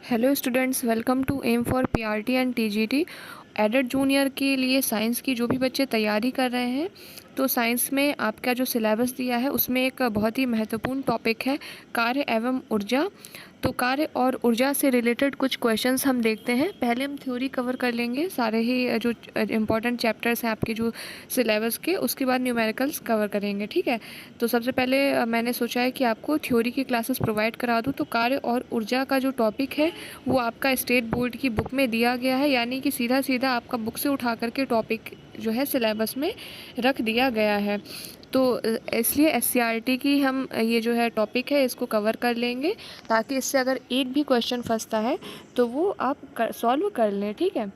Hello students, welcome to M for PRT and TGT. Aided junior के लिए science की जो भी बच्चे तैयारी कर रहे हैं, तो साइंस में आपका जो सिलेबस दिया है उसमें एक बहुत ही महत्वपूर्ण टॉपिक है कार्य एवं ऊर्जा। तो कार्य और ऊर्जा से रिलेटेड कुछ क्वेश्चंस हम देखते हैं। पहले हम थ्योरी कवर कर लेंगे, सारे ही जो इम्पोर्टेंट चैप्टर्स हैं आपके जो सिलेबस के, उसके बाद न्यूमेरिकल्स कवर करेंगे, ठीक है। तो सबसे पहले मैंने सोचा है कि आपको थ्योरी की क्लासेस प्रोवाइड करा दूँ। तो कार्य और ऊर्जा का जो टॉपिक है वो आपका स्टेट बोर्ड की बुक में दिया गया है, यानी कि सीधा सीधा आपका बुक से उठा करके टॉपिक जो है सिलेबस में रख दिया गया है। तो इसलिए एससीईआरटी की हम ये जो है टॉपिक है इसको कवर कर लेंगे, ताकि इससे अगर एक भी क्वेश्चन फंसता है तो वो आप सॉल्व कर लें, ठीक है।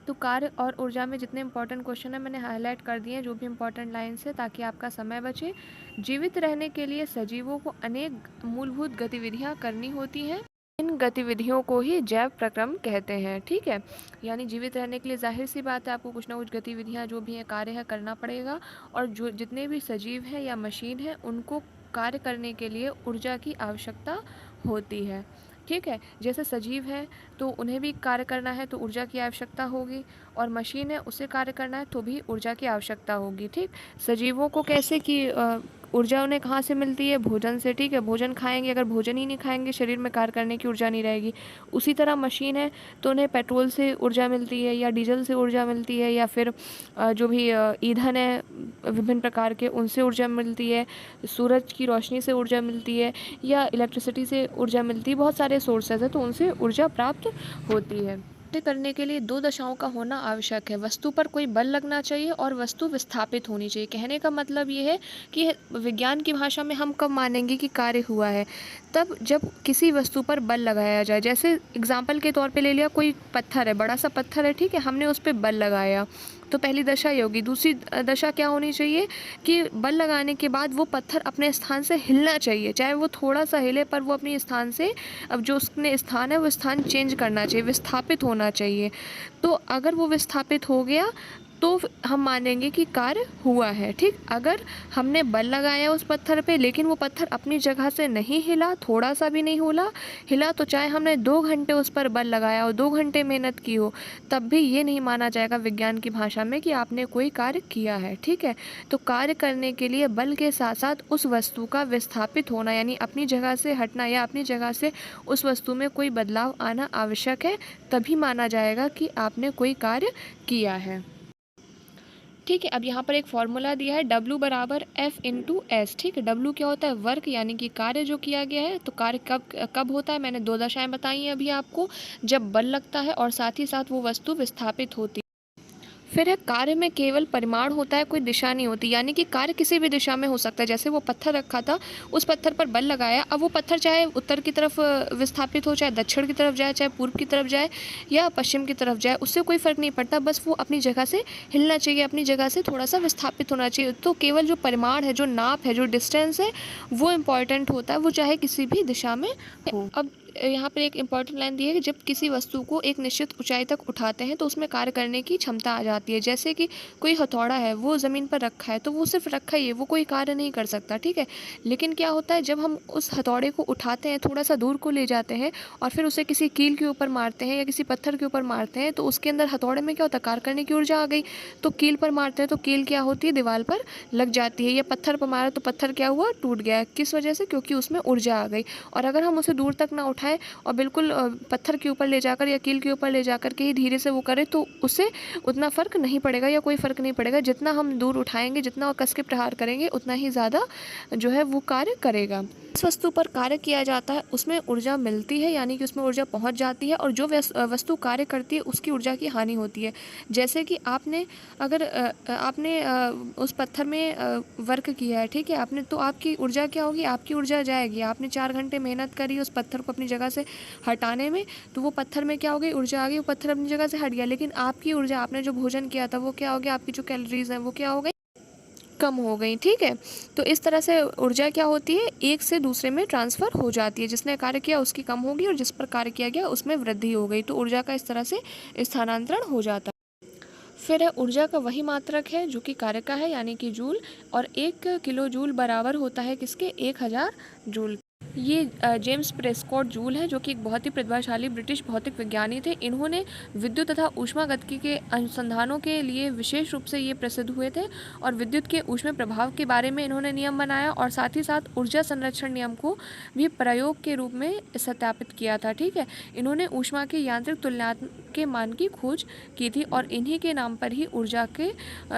तो कार्य और ऊर्जा में जितने इंपॉर्टेंट क्वेश्चन है मैंने हाईलाइट कर दिए हैं, जो भी इंपॉर्टेंट लाइन्स है, ताकि आपका समय बचे। जीवित रहने के लिए सजीवों को अनेक मूलभूत गतिविधियाँ करनी होती हैं। इन गतिविधियों को ही जैव प्रक्रम कहते हैं, ठीक है। यानी जीवित रहने के लिए जाहिर सी बात है आपको कुछ ना कुछ गतिविधियां जो भी हैं कार्य है करना पड़ेगा। और जो जितने भी सजीव हैं या मशीन हैं उनको कार्य करने के लिए ऊर्जा की आवश्यकता होती है, ठीक है। जैसे सजीव है तो उन्हें भी कार्य करना है तो ऊर्जा की आवश्यकता होगी, और मशीन है उसे कार्य करना है तो भी ऊर्जा की आवश्यकता होगी, ठीक। सजीवों को कैसे कि ऊर्जा उन्हें कहाँ से मिलती है? भोजन से, ठीक है। भोजन खाएंगे, अगर भोजन ही नहीं खाएंगे शरीर में कार्य करने की ऊर्जा नहीं रहेगी। उसी तरह मशीन है तो उन्हें पेट्रोल से ऊर्जा मिलती है या डीजल से ऊर्जा मिलती है, या फिर जो भी ईंधन है विभिन्न प्रकार के उनसे ऊर्जा मिलती है, सूरज की रोशनी से ऊर्जा मिलती है, या इलेक्ट्रिसिटी से ऊर्जा मिलती है। बहुत सारे सोर्सेज है तो उनसे ऊर्जा प्राप्त होती है। करने के लिए दो दशाओं का होना आवश्यक है। वस्तु पर कोई बल लगना चाहिए और वस्तु विस्थापित होनी चाहिए। कहने का मतलब ये है कि विज्ञान की भाषा में हम कब मानेंगे कि कार्य हुआ है? तब जब किसी वस्तु पर बल लगाया जाए। जैसे एग्जाम्पल के तौर पे ले लिया, कोई पत्थर है, बड़ा सा पत्थर है, ठीक है, हमने उस पर बल लगाया, तो पहली दशा ये होगी। दूसरी दशा क्या होनी चाहिए कि बल लगाने के बाद वो पत्थर अपने स्थान से हिलना चाहिए, चाहे वो थोड़ा सा हिले पर वो अपने स्थान से, अब जो उसने स्थान है वो स्थान चेंज करना चाहिए, विस्थापित होना चाहिए। तो अगर वो विस्थापित हो गया तो हम मानेंगे कि कार्य हुआ है, ठीक। अगर हमने बल लगाया उस पत्थर पे लेकिन वो पत्थर अपनी जगह से नहीं हिला, थोड़ा सा भी नहीं हिला, तो चाहे हमने 2 घंटे उस पर बल लगाया और 2 घंटे मेहनत की हो, तब भी ये नहीं माना जाएगा विज्ञान की भाषा में कि आपने कोई कार्य किया है, ठीक है। तो कार्य करने के लिए बल के साथ साथ उस वस्तु का विस्थापित होना, यानी अपनी जगह से हटना या अपनी जगह से उस वस्तु में कोई बदलाव आना आवश्यक है, तभी माना जाएगा कि आपने कोई कार्य किया है, ठीक है। अब यहाँ पर एक फॉर्मूला दिया है, W बराबर F इंटू एस, ठीक है। W क्या होता है? वर्क, यानी कि कार्य जो किया गया है। तो कार्य कब कब होता है? मैंने दो दशाएं बताई हैं अभी आपको, जब बल लगता है और साथ ही साथ वो वस्तु विस्थापित होती है। फिर है कार्य में केवल परिमाण होता है, कोई दिशा नहीं होती, यानी कि कार्य किसी भी दिशा में हो सकता है। जैसे वो पत्थर रखा था, उस पत्थर पर बल लगाया, अब वो पत्थर चाहे उत्तर की तरफ विस्थापित हो, चाहे दक्षिण की तरफ जाए, चाहे पूर्व की तरफ जाए या पश्चिम की तरफ जाए, उससे कोई फ़र्क नहीं पड़ता, बस वो अपनी जगह से हिलना चाहिए, अपनी जगह से थोड़ा सा विस्थापित होना चाहिए। तो केवल जो परिमाण है, जो नाप है, जो डिस्टेंस है, वो इम्पॉर्टेंट होता है, वो चाहे किसी भी दिशा में हो। अब यहाँ पर एक इम्पॉर्टेंट लाइन दी है कि जब किसी वस्तु को एक निश्चित ऊंचाई तक उठाते हैं तो उसमें कार्य करने की क्षमता आ जाती है। जैसे कि कोई हथौड़ा है, वो ज़मीन पर रखा है तो वो सिर्फ रखा ही है, वो कोई कार्य नहीं कर सकता, ठीक है। लेकिन क्या होता है, जब हम उस हथौड़े को उठाते हैं, थोड़ा सा दूर को ले जाते हैं और फिर उसे किसी कील के ऊपर मारते हैं या किसी पत्थर के ऊपर मारते हैं, तो उसके अंदर हथौड़े में क्या होता है? कार्य करने की ऊर्जा आ गई। तो कील पर मारते हैं तो कील क्या होती है? दीवार पर लग जाती है। या पत्थर पर मारा तो पत्थर क्या हुआ? टूट गया। किस वजह से? क्योंकि उसमें ऊर्जा आ गई। और अगर हम उसे दूर तक ना उठाएं और बिल्कुल पत्थर के ऊपर ले जाकर या कील के ऊपर ले जाकर के ही धीरे से वो करें, तो उससे उतना फ़र्क नहीं पड़ेगा या कोई फ़र्क नहीं पड़ेगा। जितना हम दूर उठाएंगे, जितना कस के प्रहार करेंगे, उतना ही ज़्यादा जो है वो कार्य करेगा। जिस वस्तु पर कार्य किया जाता है उसमें ऊर्जा मिलती है, यानी कि उसमें ऊर्जा पहुंच जाती है, और जो वस्तु कार्य करती है उसकी ऊर्जा की हानि होती है। जैसे कि आपने अगर आपने उस पत्थर में वर्क किया है, ठीक है, आपने, तो आपकी ऊर्जा क्या होगी? आपकी ऊर्जा जाएगी। आपने 4 घंटे मेहनत करी उस पत्थर को अपनी जगह से हटाने में, तो वो पत्थर में क्या हो गई? ऊर्जा आ गई, वो पत्थर अपनी जगह से हट गया। लेकिन आपकी ऊर्जा, आपने जो भोजन किया था वो क्या हो गया? आपकी जो कैलोरीज हैं वो क्या हो गई? कम हो गई, ठीक है। तो इस तरह से ऊर्जा क्या होती है? एक से दूसरे में ट्रांसफ़र हो जाती है। जिसने कार्य किया उसकी कम होगी और जिस पर कार्य किया गया उसमें वृद्धि हो गई। तो ऊर्जा का इस तरह से स्थानांतरण हो जाता है। फिर है ऊर्जा का वही मात्रक है जो कि कार्य का है, यानी कि जूल, और 1 किलो जूल बराबर होता है किसके? 1000 जूल। ये जेम्स प्रेस्कॉट जूल हैं, जो कि एक बहुत ही प्रतिभाशाली ब्रिटिश भौतिक विज्ञानी थे। इन्होंने विद्युत तथा ऊष्मागतिकी के अनुसंधानों के लिए विशेष रूप से ये प्रसिद्ध हुए थे और विद्युत के ऊष्मीय प्रभाव के बारे में इन्होंने नियम बनाया और साथ ही साथ ऊर्जा संरक्षण नियम को भी प्रयोग के रूप में सत्यापित किया था। ठीक है, इन्होंने ऊष्मा के यांत्रिक तुलनात्मक के मान की खोज की थी और इन्हीं के नाम पर ही ऊर्जा के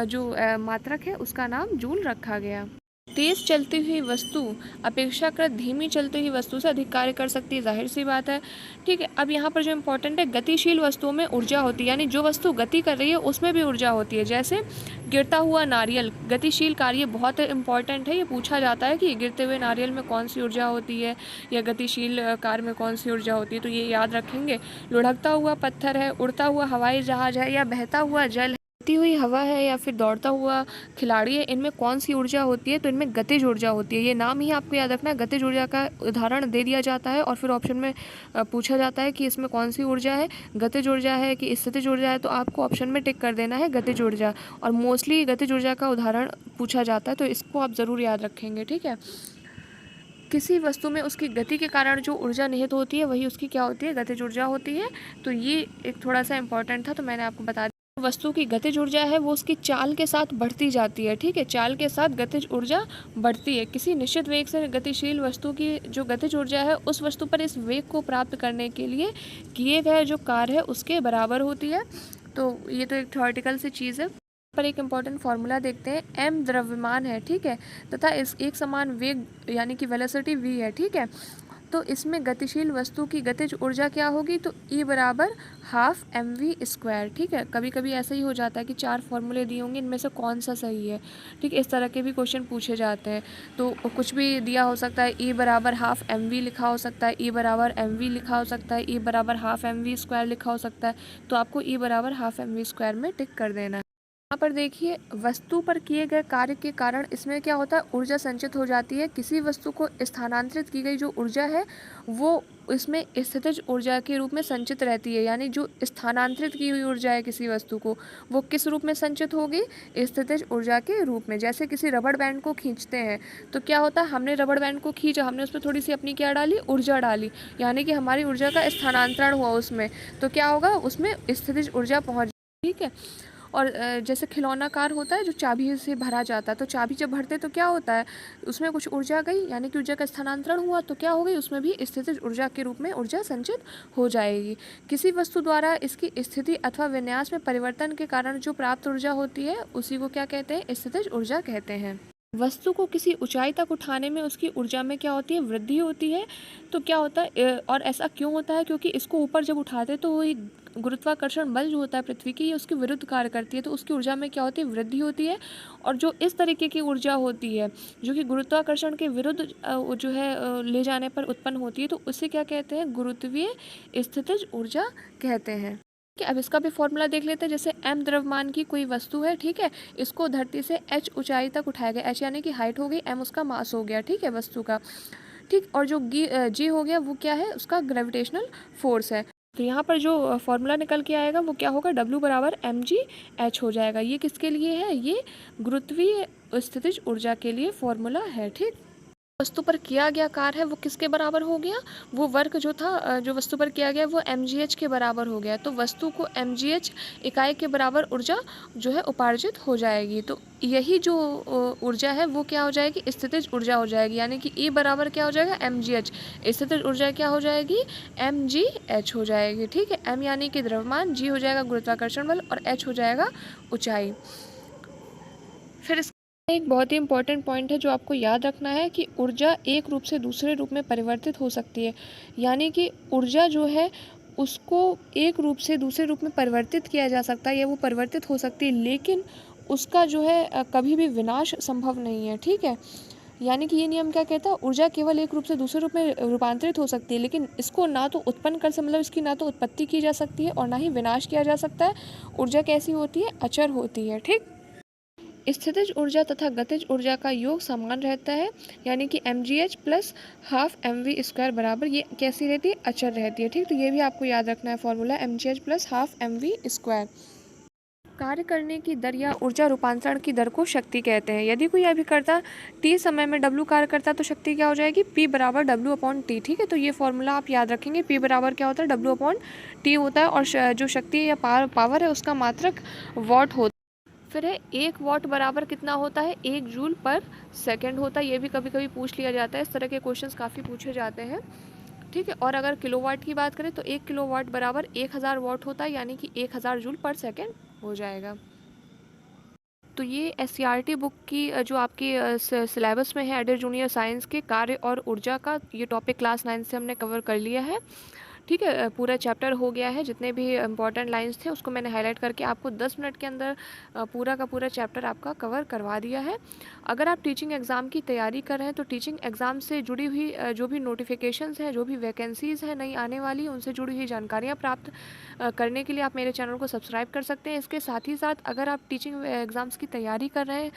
जो मात्रक है उसका नाम जूल रखा गया। तेज चलती हुई वस्तु अपेक्षाकृत धीमी चलती हुई वस्तु से अधिक कार्य कर सकती है, जाहिर सी बात है। ठीक है, अब यहाँ पर जो इम्पोर्टेंट है, गतिशील वस्तुओं में ऊर्जा होती है, यानी जो वस्तु गति कर रही है उसमें भी ऊर्जा होती है। जैसे गिरता हुआ नारियल गतिशील कार्य बहुत इंपॉर्टेंट है, ये पूछा जाता है कि गिरते हुए नारियल में कौन सी ऊर्जा होती है या गतिशील कार्य में कौन सी ऊर्जा होती है, तो ये याद रखेंगे। लुढ़कता हुआ पत्थर है, उड़ता हुआ हवाई जहाज है या बहता हुआ जल है, बहती हुई हवा है या फिर दौड़ता हुआ खिलाड़ी है, इनमें कौन सी ऊर्जा होती है, तो इनमें गतिज ऊर्जा होती है। ये नाम ही आपको याद रखना है। गतिज ऊर्जा का उदाहरण दे दिया जाता है और फिर ऑप्शन में पूछा जाता है कि इसमें कौन सी ऊर्जा है, गतिज ऊर्जा है कि स्थितिज ऊर्जा है, तो आपको ऑप्शन में टिक कर देना है गतिज ऊर्जा। और मोस्टली गतिज ऊर्जा का उदाहरण पूछा जाता है, तो इसको आप ज़रूर याद रखेंगे। ठीक है, किसी वस्तु में उसकी गति के कारण जो ऊर्जा निहित होती है वही उसकी क्या होती है, गतिज ऊर्जा होती है। तो ये एक थोड़ा सा इंपॉर्टेंट था, तो मैंने आपको बता दिया। वस्तु की गतिज ऊर्जा है वो उसकी चाल के साथ बढ़ती जाती है। ठीक है, चाल के साथ गतिज ऊर्जा बढ़ती है। किसी निश्चित वेग से गतिशील वस्तु की जो गतिज ऊर्जा है उस वस्तु पर इस वेग को प्राप्त करने के लिए किए गए जो कार्य है उसके बराबर होती है। तो ये तो एक थ्योरेटिकल सी चीज़ है। पर एक इम्पॉर्टेंट फार्मूला देखते हैं। m द्रव्यमान है, ठीक है, तथा इस एक समान वेग यानी कि वेलोसिटी v है। ठीक है, तो इसमें गतिशील वस्तु की गतिज ऊर्जा क्या होगी, तो E बराबर हाफ mv²। ठीक है, कभी कभी ऐसा ही हो जाता है कि 4 फॉर्मूले दिए होंगे, इनमें से कौन सा सही है। ठीक है, इस तरह के भी क्वेश्चन पूछे जाते हैं। तो कुछ भी दिया हो सकता है, E बराबर हाफ mv लिखा हो सकता है, E बराबर mv लिखा हो सकता है, E बराबर हाफ mv² लिखा हो सकता है। तो आपको E बराबर हाफ mv² में टिक कर देना है। यहाँ पर देखिए, वस्तु पर किए गए कार्य के कारण इसमें क्या होता है, ऊर्जा संचित हो जाती है। किसी वस्तु को स्थानांतरित की गई जो ऊर्जा है वो इसमें स्थितिज ऊर्जा के रूप में संचित रहती है। यानी जो स्थानांतरित की हुई ऊर्जा है किसी वस्तु को, वो किस रूप में संचित होगी, स्थितिज ऊर्जा के रूप में। जैसे किसी रबड़ बैंड को खींचते हैं तो क्या होता है, हमने रबड़ बैंड को खींचा, हमने उसमें थोड़ी सी अपनी क्या डाली, ऊर्जा डाली, यानी कि हमारी ऊर्जा का स्थानांतरण हुआ उसमें। तो क्या होगा, उसमें स्थितिज ऊर्जा पहुँच। ठीक है, और जैसे खिलौना कार होता है जो चाबी से भरा जाता है, तो चाबी जब भरते तो क्या होता है, उसमें कुछ ऊर्जा गई, यानी कि ऊर्जा का स्थानांतरण हुआ, तो क्या हो गई, उसमें भी स्थितिज ऊर्जा के रूप में ऊर्जा संचित हो जाएगी। किसी वस्तु द्वारा इसकी स्थिति अथवा विन्यास में परिवर्तन के कारण जो प्राप्त ऊर्जा होती है उसी को क्या कहते हैं, स्थितिज ऊर्जा कहते हैं। वस्तु को किसी ऊंचाई तक उठाने में उसकी ऊर्जा में क्या होती है, वृद्धि होती है। तो क्या होता है, और ऐसा क्यों होता है, क्योंकि इसको ऊपर जब उठाते हैं तो वही गुरुत्वाकर्षण बल जो होता है पृथ्वी की, ये उसके विरुद्ध कार्य करती है, तो उसकी ऊर्जा में क्या होती है, वृद्धि होती है। और जो इस तरीके की ऊर्जा होती है जो कि गुरुत्वाकर्षण के विरुद्ध जो है ले जाने पर उत्पन्न होती है, तो उसे क्या कहते हैं, गुरुत्वीय स्थितिज ऊर्जा कहते हैं। कि अब इसका भी फॉर्मूला देख लेते हैं। जैसे m द्रव्यमान की कोई वस्तु है, ठीक है, इसको धरती से h ऊंचाई तक उठाया गया, h यानी कि हाइट हो गई, m उसका मास हो गया, ठीक है, वस्तु का। ठीक, और जो g हो गया वो क्या है, उसका ग्रेविटेशनल फोर्स है। तो यहाँ पर जो फॉर्मूला निकल के आएगा वो क्या होगा, W बराबर mgh हो जाएगा। ये किसके लिए है, ये गुरुत्वीय स्थितिज ऊर्जा के लिए फॉर्मूला है। ठीक, वस्तु पर किया गया कार्य है वो किसके बराबर हो गया, वो वर्क जो था जो वस्तु पर किया गया वो mgh के बराबर हो गया। तो वस्तु को mgh इकाई के बराबर ऊर्जा जो है उपार्जित हो जाएगी। तो यही जो ऊर्जा है वो क्या हो जाएगी, स्थितिज ऊर्जा हो जाएगी। यानी कि E बराबर क्या हो जाएगा, mgh, स्थितिज ऊर्जा क्या हो जाएगी, mgh हो जाएगी। ठीक है, m यानी कि द्रव्यमान, g हो जाएगा गुरुत्वाकर्षण बल और h हो जाएगा ऊंचाई। फिर एक बहुत ही इंपॉर्टेंट पॉइंट है जो आपको याद रखना है कि ऊर्जा एक रूप से दूसरे रूप में परिवर्तित हो सकती है। यानी कि ऊर्जा जो है उसको एक रूप से दूसरे रूप में परिवर्तित किया जा सकता है या वो परिवर्तित हो सकती है, लेकिन उसका जो है कभी भी विनाश संभव नहीं है। ठीक है, यानी कि ये नियम क्या कहता है, ऊर्जा केवल एक रूप से दूसरे रूप में रूपांतरित हो सकती है, लेकिन इसको ना तो उत्पन्न कर मतलब इसकी ना तो उत्पत्ति की जा सकती है और ना ही विनाश किया जा सकता है। ऊर्जा कैसी होती है, अचर होती है। ठीक, स्थितिज ऊर्जा तथा गतिज ऊर्जा का योग समान रहता है, यानी कि mgh प्लस हाफ mv² बराबर, ये कैसी रहती है, अचर रहती है। ठीक, तो ये भी आपको याद रखना है formula, mgh plus half mv²। कार्य करने की दर या ऊर्जा रूपांतरण की दर को शक्ति कहते हैं। यदि कोई अभिकर्ता t समय में w कार्य करता है तो शक्ति क्या हो जाएगी, p बराबर w/t। ठीक है, तो ये फॉर्मूला आप याद रखेंगे। p बराबर क्या होता है, w/t होता है, और जो शक्ति या पावर है उसका मात्रक वॉट होता है। फिर है 1 वॉट बराबर कितना होता है, 1 जूल पर सेकेंड होता है। ये भी कभी कभी पूछ लिया जाता है, इस तरह के क्वेश्चंस काफ़ी पूछे जाते हैं। ठीक है, और अगर किलोवाट की बात करें तो 1 किलोवाट बराबर 1000 वॉट होता है, यानी कि 1000 जूल पर सेकेंड हो जाएगा। तो ये SCERT बुक की जो आपकी सिलेबस में है एडेड जूनियर साइंस के कार्य और ऊर्जा का, ये टॉपिक क्लास 9 से हमने कवर कर लिया है। ठीक है, पूरा चैप्टर हो गया है। जितने भी इंपॉर्टेंट लाइंस थे उसको मैंने हाईलाइट करके आपको 10 मिनट के अंदर पूरा का पूरा चैप्टर आपका कवर करवा दिया है। अगर आप टीचिंग एग्ज़ाम की तैयारी कर रहे हैं तो टीचिंग एग्ज़ाम से जुड़ी हुई जो भी नोटिफिकेशंस हैं, जो भी वैकेंसीज़ हैं नई आने वाली, उनसे जुड़ी हुई जानकारियाँ प्राप्त करने के लिए आप मेरे चैनल को सब्सक्राइब कर सकते हैं। इसके साथ ही साथ अगर आप टीचिंग एग्ज़ाम्स की तैयारी कर रहे हैं,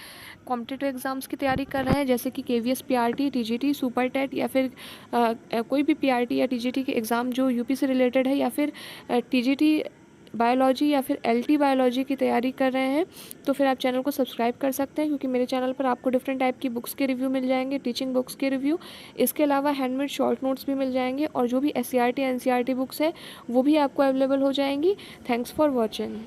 कॉम्पिटिटिव एग्ज़ाम्स की तैयारी कर रहे हैं, जैसे कि KVS PRT, TGT, super TET, या फिर कोई भी PRT या TGT के एग्ज़ाम जो UP से रिलेटेड है, या फिर TGT बायोलॉजी या फिर LT बायोलॉजी की तैयारी कर रहे हैं, तो फिर आप चैनल को सब्सक्राइब कर सकते हैं, क्योंकि मेरे चैनल पर आपको डिफरेंट टाइप की बुक्स के रिव्यू मिल जाएंगे, टीचिंग बुक्स के रिव्यू। इसके अलावा हैंडमेड शॉर्ट नोट्स भी मिल जाएंगे, और जो भी SCERT NCERT बुक्स है वो भी आपको अवेलेबल हो जाएंगी। Thanks for watching.